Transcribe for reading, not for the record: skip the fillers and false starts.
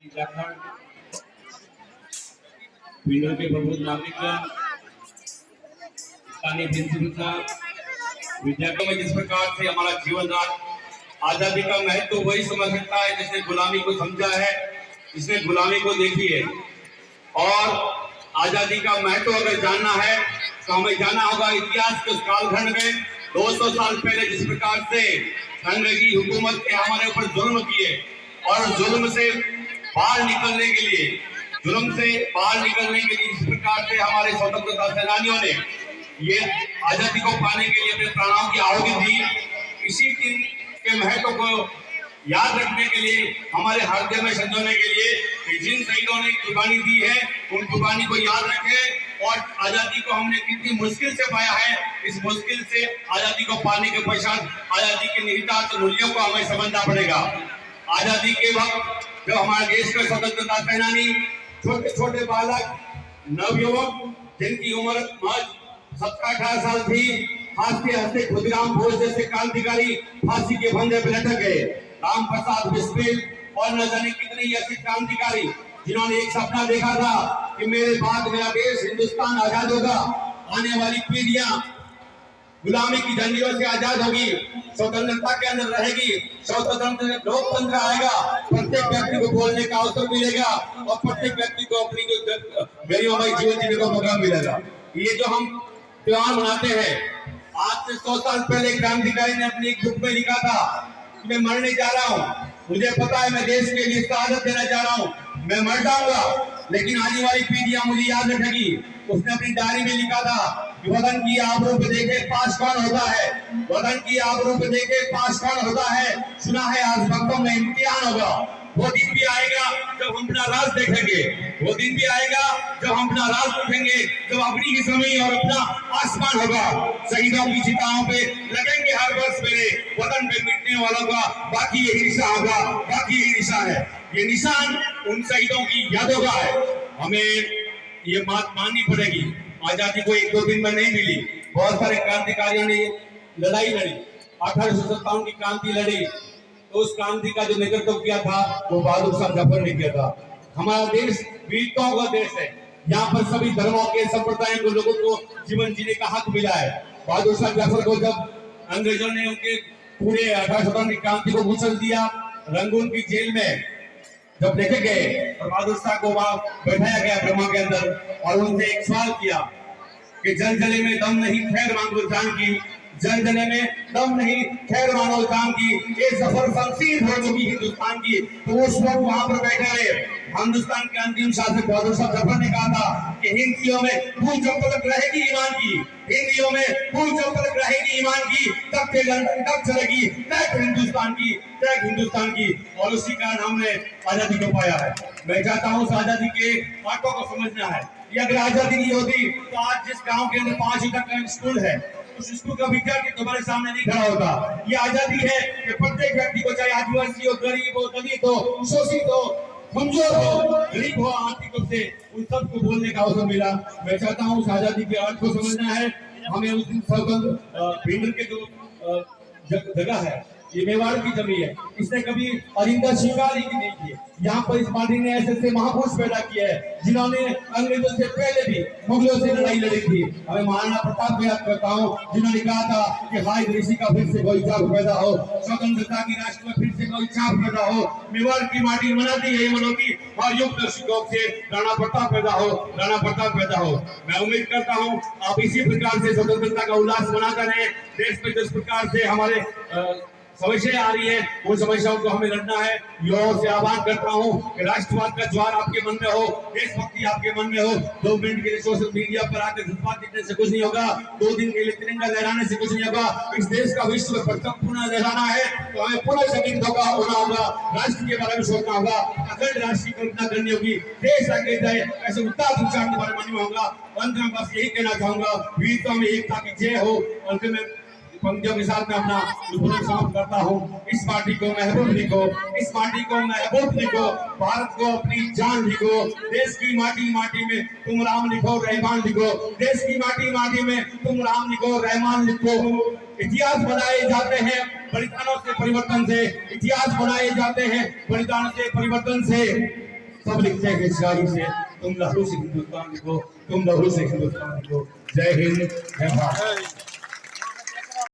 Jharkhand winner के प्रबुद्ध नागरिक स्थानीय जनसंख्या विद्यार्थी में जिस प्रकार से हमारा जीवन रात आजादी का महत्व वही समझ सकता है जिसने गुलामी को समझा है, जिसने गुलामी को देखी है। और आजादी का महत्व अगर जानना है तो हमें जाना होगा इतिहास के उस कालखंड में 200 साल पहले जिस प्रकार से अंग्रेजी हुकूमत ने हमारे ऊपर जुल्म किए और जुल्म से बाहर निकलने के लिए जिस प्रकार से हमारे स्वतंत्रता सेनानियों ने ये आजादी को पाने के लिए अपने प्राणों की आहुति दी। इसी दिन के महत्व को याद रखने के लिए, हमारे हृदय में संजोने के लिए कि जिन शहीदों ने कुर्बानी दी है उन कुर्बानी को याद रखें। और आजादी को हमने कितनी मुश्किल से पाया है, इस मुश्किल से आजादी को पाने के पश्चात आजादी के निहितार्थ मूल्यों को हमें समझना पड़ेगा। आजादी के वक्त जो हमारे देश के स्वतंत्रता सेनानी, छोटे छोटे बालक, नवयुवक जिनकी उम्र महज 17-18 साल थी, हंसते हंसते खुदराम बोस जैसे क्रांतिकारी फांसी के फंदे पर लटक गए। राम प्रसाद बिस्मिल और न जाने कितने ऐसे क्रांतिकारी जिन्होंने एक सपना देखा था कि मेरे बाद मेरा देश हिंदुस्तान आजाद होगा, आने वाली पीढ़ियां गुलामी की जंजीरों से आजाद होगी, स्वतंत्रता के अंदर रहेगी, स्वतंत्र लोकतंत्र आएगा, प्रत्येक व्यक्ति को बोलने का अवसर मिलेगा और प्रत्येक व्यक्ति को अपनी गरिमामय जीवन जीने का मौका मिलेगा। ये जो हम त्योहार मनाते हैं, आज से 100 साल पहले क्रांतिकारी ने अपनी एक बुक में लिखा था कि मैं मरने जा रहा हूँ, मुझे पता है मैं देश के लिए शहादत देना जा रहा हूँ, मैं मर जाऊंगा लेकिन आने वाली पीढ़ियां मुझे याद रखेगी। उसने अपनी डायरी में लिखा था कि वतन की आबरू पे देखे पास कौन होता है, वतन की आबरू पे देखे पास कौन होता है, सुना है आज वक्तों में इम्तिहान होगा। वो दिन भी आएगा जब हम अपना राज देखेंगे, वो दिन भी आएगा जब हम अपना राज देखेंगे, जब अपनी ही जमीन और अपना आसमान होगा। शहीदों की चिताओं पे लगेंगे हर वर्ष मेरे वतन पे मिटने वालों का बाकी यही निशान होगा, बाकी यही निशान है। ये निशान उन शहीदों की यादों का है। हमें ये बात माननी पड़ेगी, आजादी को 1-2 दिन में नहीं मिली। बहुत सारे क्रांतिकारियों ने लड़ाई लड़ी, 1857 की क्रांति लड़ी, तो उस क्रांति का जो नेतृत्व किया था वो बहादुर शाह जफर ने किया था। हमारा देश वीरताओं का देश है, यहाँ पर सभी धर्मों के संप्रदायों को लोगों को जीवन जीने का हक मिला है। बहादुर शाह जफर को जब अंग्रेजों ने उनके पूरे 1857 की क्रांति को कुचल दिया, रंगून की जेल में जब लेके गए और बहादुर शाह को वहां बैठाया गया ब्रह्मा के अंदर और उनसे एक सवाल किया कि जन जने में दम नहीं खैर मांगो जान की, जन जने में दम नहीं खैर मानो जान की, ये सफर शमशीर हो चुकी हिंदुस्तान की। तो उस वक्त वहां पर बैठे रहे हिंदुस्तान के अंतिम शासक बहादुर शाह जफर ने कहा था कि हिंदियों में भूल जब तक रहेगी ईमान की, हिंदियों में भूल जब तक रहेगी ईमान की, तब तक चलेगी तक हिंदुस्तान की, तक हिंदुस्तान की। और उसी कारण हमने आजादी को पाया है। मैं चाहता हूँ आजादी के बातों को समझना है। ये अगर आजादी नहीं होती तो आज जिस गांव के अंदर 5 तक का स्कूल है, उस स्कूल का विद्यार्थी तुम्हारे सामने नहीं खड़ा होता। ये आजादी है कि प्रत्येक व्यक्ति को, चाहे आदिवासी हो, गरीब हो, दलित हो, शोषित हो, कमजोर हो, गरीब हो, आर्थिक रूप से, उन सबको बोलने का अवसर मिला। मैं चाहता हूँ उस आजादी के अर्थ को समझना है। हमें उस दिन स्वतंत्र के जो जगह है, ये मेवाड़ की जमीन है, इसने कभी अरिंदा स्वीकार ही नहीं की। यहाँ पर इस पार्टी ने ऐसे महापुरुष पैदा किया है जिन्होंने अंग्रेजों से पहले भी मुगलों से लड़ाई लड़ी थी। हमें महाराणा प्रताप को याद करता हूँ जिन्होंने कहा था कि हाय ऋषि का फिर से कोई चाप पैदा हो, स्वतंत्रता की राष्ट्र में फिर से कोई चाप पैदा हो। मेवाड़ की माटी मनाती है मनोती और युग दर्शकों से राणा प्रताप पैदा हो, राणा प्रताप पैदा हो। मैं उम्मीद करता हूँ आप इसी प्रकार से स्वतंत्रता का उल्लास मनाते रहे। देश में जिस प्रकार से हमारे समस्याएं आ रही है, उन समस्याओं को हमें लड़ना है। युवाओं से आह्वान करता हूँ कि राष्ट्रवाद का ज्वार आपके मन में हो, देशभक्ति आपके मन में हो। 2 मिनट के लिए सोशल मीडिया पर आकर जज्बात दिखने से कुछ नहीं होगा, 2 दिन के लिए तिरंगा लहराने से कुछ नहीं होगा। इस देश का विश्व में प्रथम पुनः लहराना है तो हमें पुनः सकित होना होगा, राष्ट्र के बारे में सोचना होगा, अखंड राष्ट्र की कल्पना करनी होगी, देश आगे जाए ऐसे उदार विचार के बारे में होगा। अंत में बस यही कहना चाहूंगा, वीरता में एकता की जय हो। अंत में पंक्तियों के साथ मैं अपना समाप्त करता हूँ। इस पार्टी को महबूब लिखो, इस पार्टी को महबूब लिखो, भारत को अपनी जान लिखो। देश की माटी माटी में तुम राम लिखो, रहमान लिखो, देश की माटी माटी में तुम राम लिखो, रहमान लिखो। इतिहास बनाए जाते हैं बलिदानों से, परिवर्तन से, इतिहास बनाए जाते हैं बलिदान से, परिवर्तन से। सब लिखते हैं कि शाही से तुम लहू से हिंदुस्तान लिखो, तुम लहू से हिंदुस्तान लिखो। जय हिंद, जय भारत।